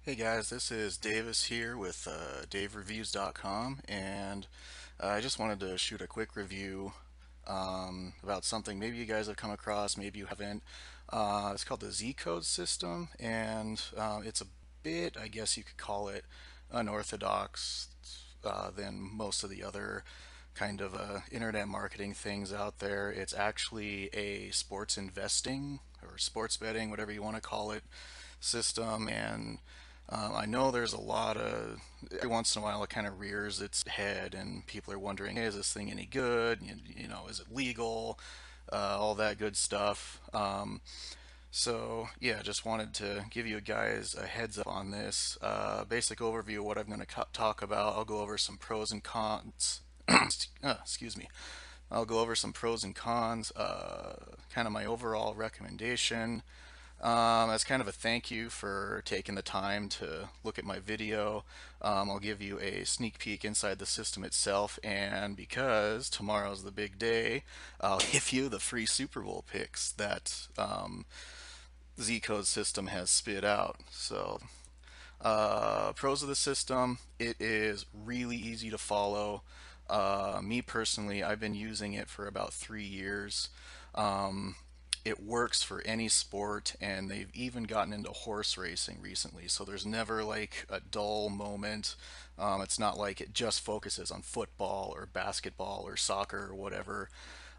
Hey guys, this is Davis here with DaveReviews.com, and I just wanted to shoot a quick review about something maybe you guys have come across, maybe you haven't. It's called the Zcode system, and it's a bit, I guess you could call it, unorthodox than most of the other kind of internet marketing things out there. It's actually a sports investing or sports betting, whatever you want to call it, system, and I know there's a lot of, every once in a while it kind of rears its head and people are wondering, hey, is this thing any good? Is it legal? All that good stuff. So yeah, just wanted to give you guys a heads up on this. Basic overview of what I'm going to talk about. I'll go over some pros and cons. Excuse me. I'll go over some pros and cons, kind of my overall recommendation, as kind of a thank you for taking the time to look at my video. I'll give you a sneak peek inside the system itself, and because tomorrow's the big day, I'll give you the free Super Bowl picks that Zcode system has spit out. So, pros of the system: it is really easy to follow. Me personally, I've been using it for about 3 years. Um, it works for any sport, and they've even gotten into horse racing recently, so there's never like a dull moment. It's not like it just focuses on football or basketball or soccer or whatever.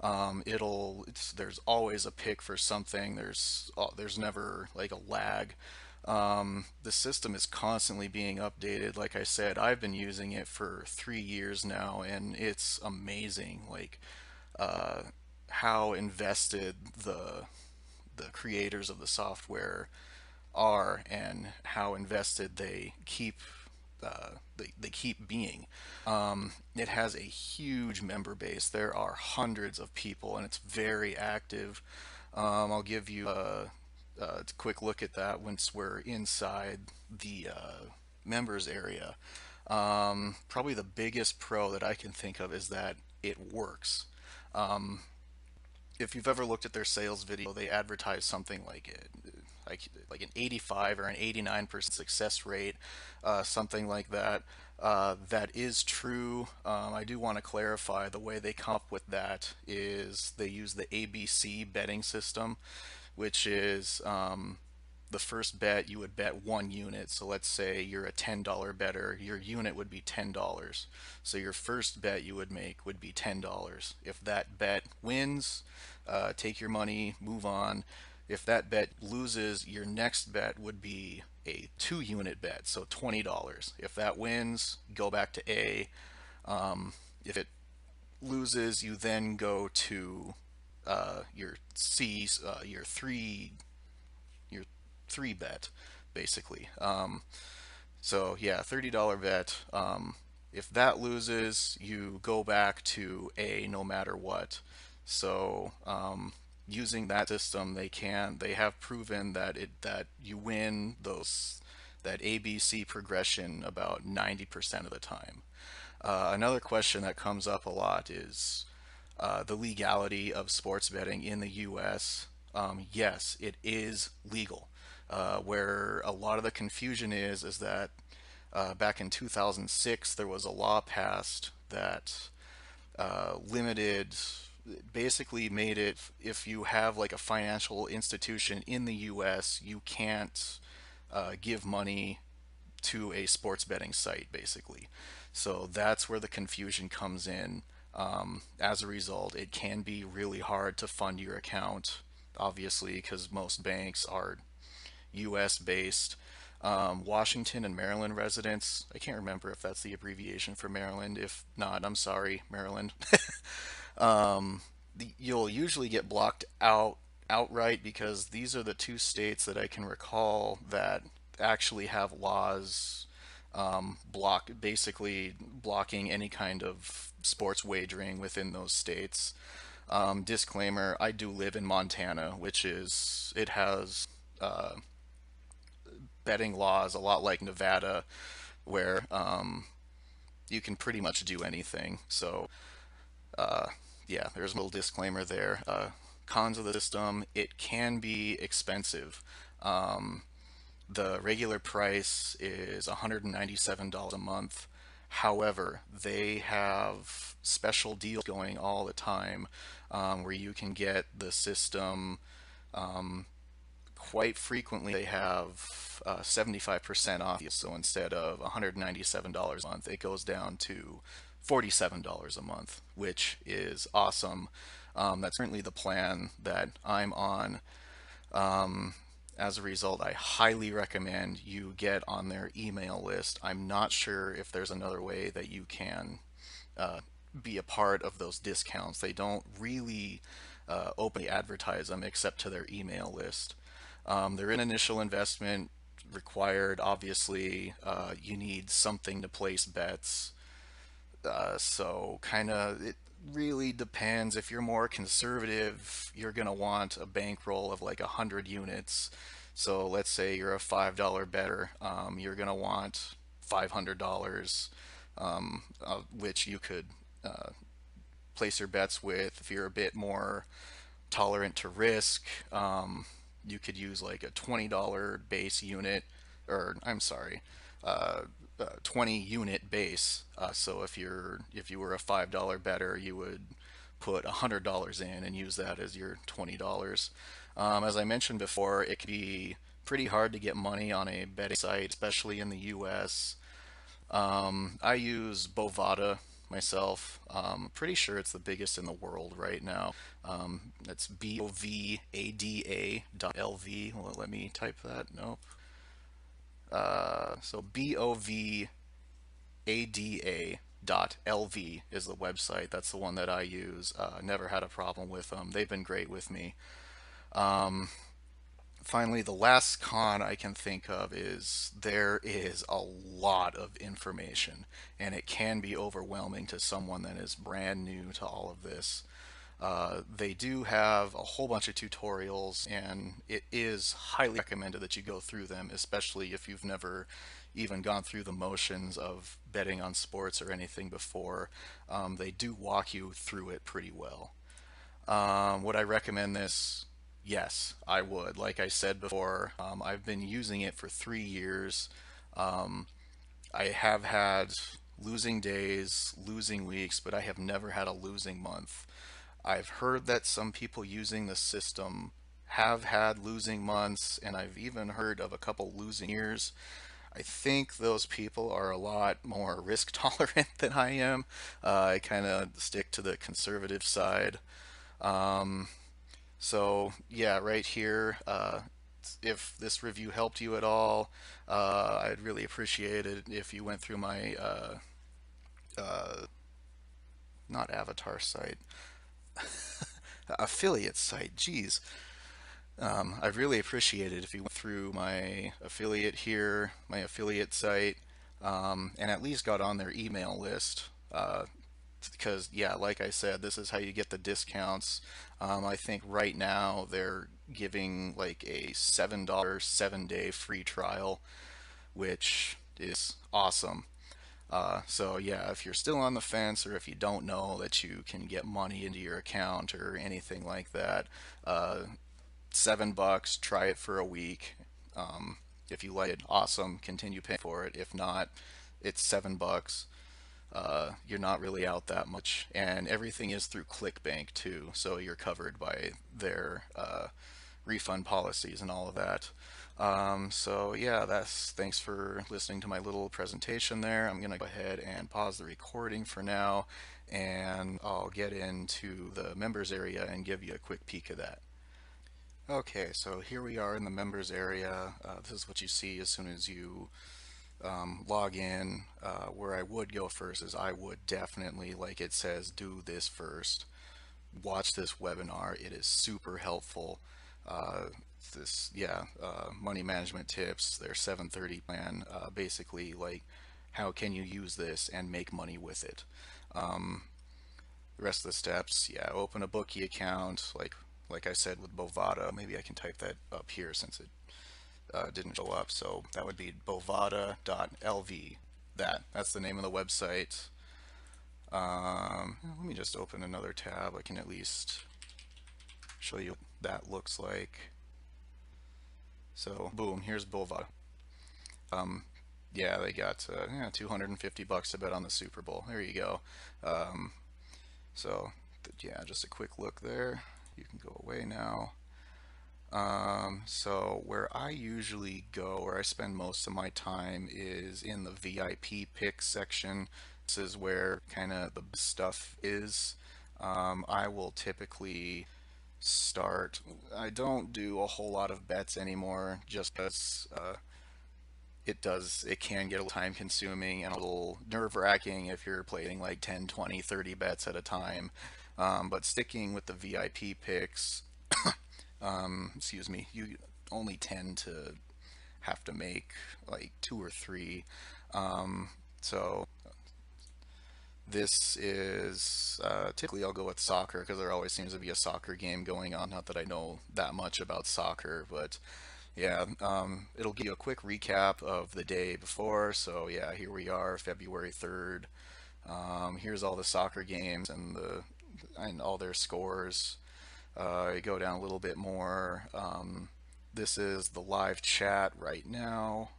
There's always a pick for something. There's never like a lag. The system is constantly being updated. Like I said, I've been using it for 3 years now, and it's amazing. Like uh, how invested the creators of the software are, and how invested they keep being. It has a huge member base. There are hundreds of people, and it's very active. I'll give you a quick look at that once we're inside the members area. Probably the biggest pro that I can think of is that it works. Um, if you've ever looked at their sales video, they advertise something like an 85 or an 89% success rate, something like that. That is true. I do want to clarify the way they come up with that is they use the ABC betting system, which is the first bet you would bet 1 unit. So let's say you're a $10 better, your unit would be $10. So your first bet you would make would be $10. If that bet wins, take your money, move on. If that bet loses, your next bet would be a 2 unit bet, so $20. If that wins, go back to A. If it loses, you then go to your C, your three bet, basically. So yeah, $30 bet. If that loses, you go back to A no matter what. So using that system, they have proven that you win that ABC progression about 90% of the time. Another question that comes up a lot is the legality of sports betting in the U.S. Yes, it is legal. Where a lot of the confusion is that back in 2006 there was a law passed that limited, basically made it, if you have like a financial institution in the US, you can't give money to a sports betting site, basically. So that's where the confusion comes in. As a result, it can be really hard to fund your account, obviously, because most banks are US based. Washington and Maryland residents, I can't remember if that's the abbreviation for Maryland. If not, I'm sorry, Maryland. You'll usually get blocked outright because these are the two states that I can recall that actually have laws basically blocking any kind of sports wagering within those states. Disclaimer: I do live in Montana, it has betting laws a lot like Nevada, where you can pretty much do anything. So yeah, there's a little disclaimer there. Cons of the system: it can be expensive. The regular price is $197 a month. However, they have special deals going all the time, where you can get the system. Quite frequently, they have 75% off. So instead of $197 a month, it goes down to $47 a month, which is awesome. That's currently the plan that I'm on. As a result, I highly recommend you get on their email list. I'm not sure if there's another way that you can be a part of those discounts. They don't really openly advertise them except to their email list. There is an initial investment required. Obviously, you need something to place bets. So kind of it really depends. If you're more conservative, you're gonna want a bankroll of like 100 units. So let's say you're a $5 bettor, you're gonna want $500, which you could place your bets with. If you're a bit more tolerant to risk, you could use like a $20 base unit, or I'm sorry, uh, 20 unit base. So if you were a $5 bettor, you would put $100 in and use that as your $20. As I mentioned before, it can be pretty hard to get money on a betting site, especially in the U.S. I use Bovada myself. Pretty sure it's the biggest in the world right now. It's BOVADA.LV. Well, let me type that. Nope. So BOVADA.LV is the website. That's the one that I use. Never had a problem with them. They've been great with me. Finally, the last con I can think of is there is a lot of information, and it can be overwhelming to someone that is brand new to all of this. They do have a whole bunch of tutorials, and it is highly recommended that you go through them, especially if you've never even gone through the motions of betting on sports or anything before. They do walk you through it pretty well. Would I recommend this? Yes, I would. Like I said before, I've been using it for 3 years. I have had losing days, losing weeks, but I have never had a losing month. I've heard that some people using the system have had losing months, and I've even heard of a couple losing years. I think those people are a lot more risk tolerant than I am. I kind of stick to the conservative side. So yeah, right here, if this review helped you at all, I'd really appreciate it if you went through my not avatar site, affiliate site. Geez, I'd really appreciate it if you went through my affiliate here, my affiliate site, and at least got on their email list. Because yeah, like I said, this is how you get the discounts. I think right now they're giving like a $7 7-day free trial, which is awesome. So yeah, if you're still on the fence, or if you don't know that you can get money into your account or anything like that, uh, $7, try it for a week. If you like it, awesome, continue paying for it. If not, it's $7. You're not really out that much, and everything is through ClickBank too, so you're covered by their refund policies and all of that. So yeah, that's thanks for listening to my little presentation there. I'm gonna go ahead and pause the recording for now, and I'll get into the members area and give you a quick peek of that. Okay, so here we are in the members area. This is what you see as soon as you log in. Where I would go first is I would definitely, like it says, do this first. Watch this webinar. It is super helpful. Uh, Money management tips, their 730 plan, basically like how can you use this and make money with it. The rest of the steps, yeah, open a bookie account, like I said with Bovada. Maybe I can type that up here since it didn't show up. So that would be bovada.lv. That's the name of the website. Let me just open another tab. I can at least show you what that looks like. So boom, here's Bovada. Um, yeah, they got yeah, $250 to bet on the Super Bowl. There you go. Um, so yeah, just a quick look there. You can go away now. So where I usually go, where I spend most of my time is in the VIP picks section. This is where kind of the stuff is. I will typically start. I don't do a whole lot of bets anymore just because it can get a little time consuming and a little nerve wracking if you're playing like 10, 20, 30 bets at a time. But sticking with the VIP picks, excuse me, you only tend to have to make like two or three. So this is typically I'll go with soccer because there always seems to be a soccer game going on. Not that I know that much about soccer, but yeah, it'll give you a quick recap of the day before. So yeah, here we are, February 3rd. Here's all the soccer games and all their scores. You go down a little bit more. This is the live chat right now.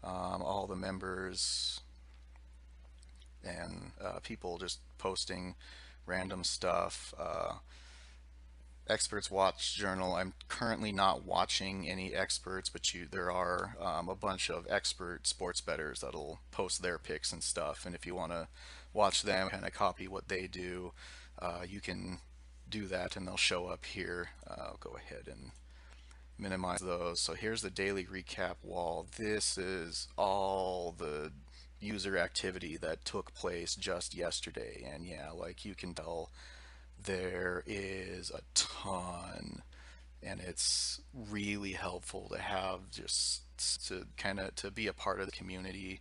All the members and people just posting random stuff. Experts Watch Journal. I'm currently not watching any experts, but there are a bunch of expert sports bettors that'll post their picks and stuff. And if you want to watch them, kind of copy what they do, you can do that, and they'll show up here. I'll go ahead and minimize those. So here's the daily recap wall. This is all the user activity that took place just yesterday. And yeah, like you can tell, there is a ton, and it's really helpful to have just to kind of to be a part of the community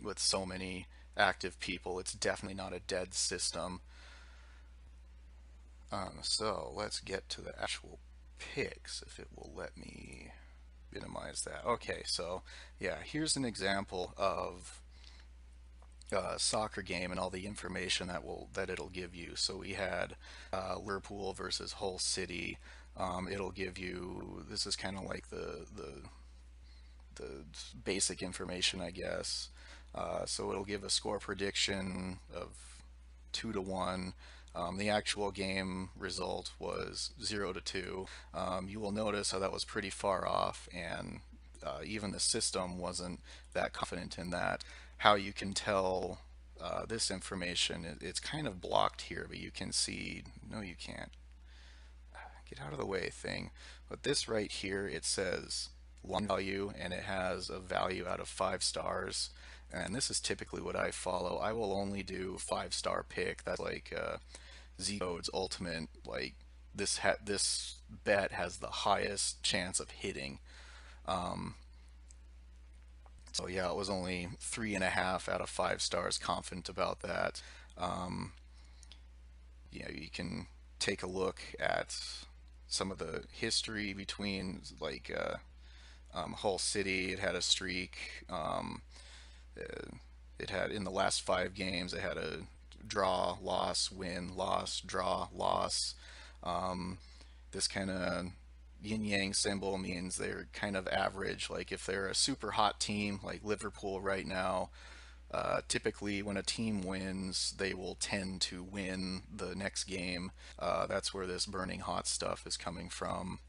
with so many active people. It's definitely not a dead system. So let's get to the actual picks if it will let me minimize that. Okay, so yeah, here's an example of soccer game and all the information that it'll give you. So we had Liverpool versus Hull City. It'll give you, this is kind of like the basic information, I guess. So it'll give a score prediction of 2-1. The actual game result was 0-2. You will notice how that was pretty far off, and even the system wasn't that confident in that. How you can tell this information, it's kind of blocked here, but you can see, no, you can't. Get out of the way thing. But this right here, it says line value, and it has a value out of 5 stars. And this is typically what I follow. I will only do 5-star pick. That's like Zcode's ultimate. Like this bet has the highest chance of hitting. So yeah, it was only 3.5 out of 5 stars. Confident about that. You can take a look at some of the history between like Hull City. It had a streak. It had in the last 5 games. It had a draw, loss, win, loss, draw, loss. This kind of yin yang symbol means they're kind of average. Like if they're a super hot team like Liverpool right now, typically when a team wins, they will tend to win the next game. That's where this burning hot stuff is coming from.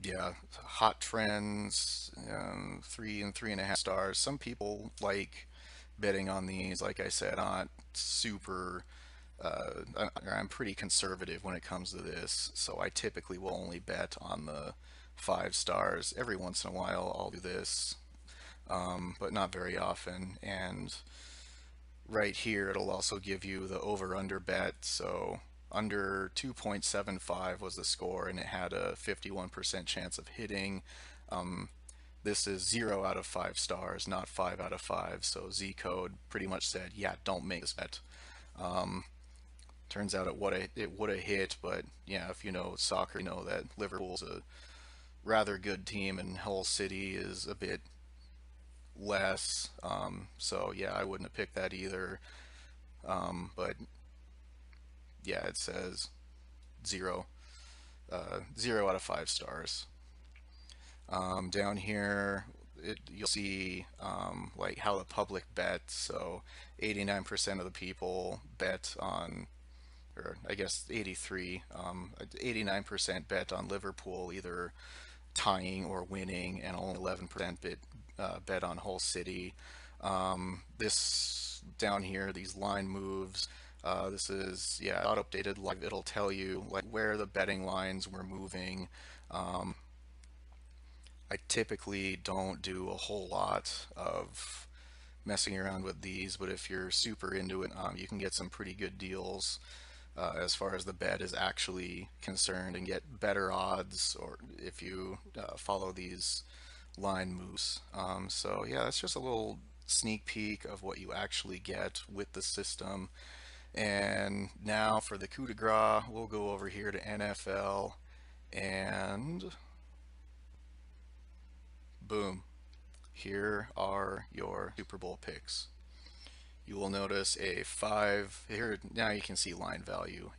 Yeah, hot trends, 3 and 3.5 stars. Some people like betting on these. Like I said, not super. I'm pretty conservative when it comes to this, so I typically will only bet on the 5 stars. Every once in a while, I'll do this, but not very often. And right here, it'll also give you the over/under bet. So under 2.75 was the score, and it had a 51% chance of hitting. This is 0 out of 5 stars, not 5 out of 5. So Zcode pretty much said, yeah, don't make this bet. Turns out it would have hit, but yeah, if you know soccer, you know that Liverpool's a rather good team, and Hull City is a bit less. So yeah, I wouldn't have picked that either. But yeah, it says 0. 0 out of 5 stars. Down here, you'll see like how the public bets. So 89% of the people bet on, or I guess 83, 89% bet on Liverpool either tying or winning, and only 11% bet on Hull City. This down here, these line moves. This is, yeah, not updated live. It'll tell you like where the betting lines were moving. Um, I typically don't do a whole lot of messing around with these, but if you're super into it, you can get some pretty good deals as far as the bet is actually concerned, and get better odds or if you follow these line moves. So yeah, that's just a little sneak peek of what you actually get with the system. And now for the coup de grace, we'll go over here to NFL, and boom, here are your Super Bowl picks. You will notice a five here. Now you can see line value.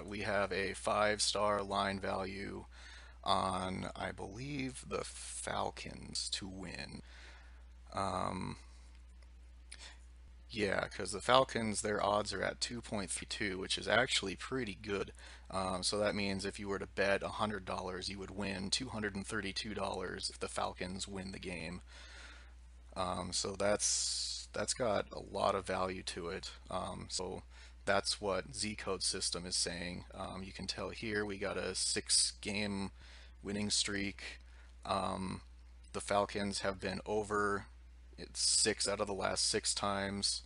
We have a 5-star line value on, I believe, the Falcons to win. Um, yeah, because the Falcons, their odds are at 2.32, which is actually pretty good. So that means if you were to bet $100, you would win $232 if the Falcons win the game. So that's got a lot of value to it. So that's what Zcode system is saying. You can tell here we got a 6-game winning streak. The Falcons have been over it's 6 out of the last 6 times.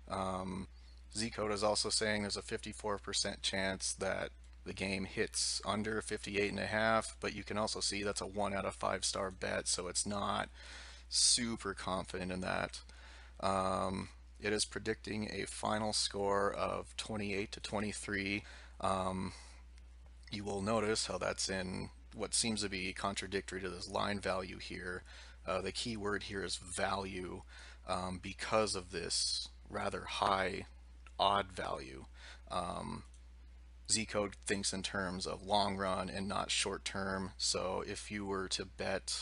Zcode is also saying there's a 54% chance that the game hits under 58.5, but you can also see that's a 1 out of 5-star bet, so it's not super confident in that. It is predicting a final score of 28 to 23. You will notice how that's in what seems to be contradictory to this line value here. The key word here is value, because of this rather high odd value. Zcode thinks in terms of long run and not short term. So if you were to bet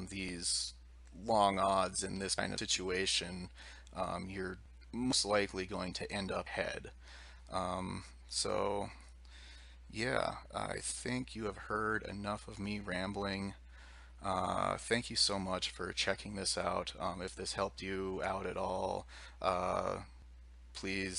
these long odds in this kind of situation, you're most likely going to end up ahead. So yeah, I think you have heard enough of me rambling. Thank you so much for checking this out. If this helped you out at all, please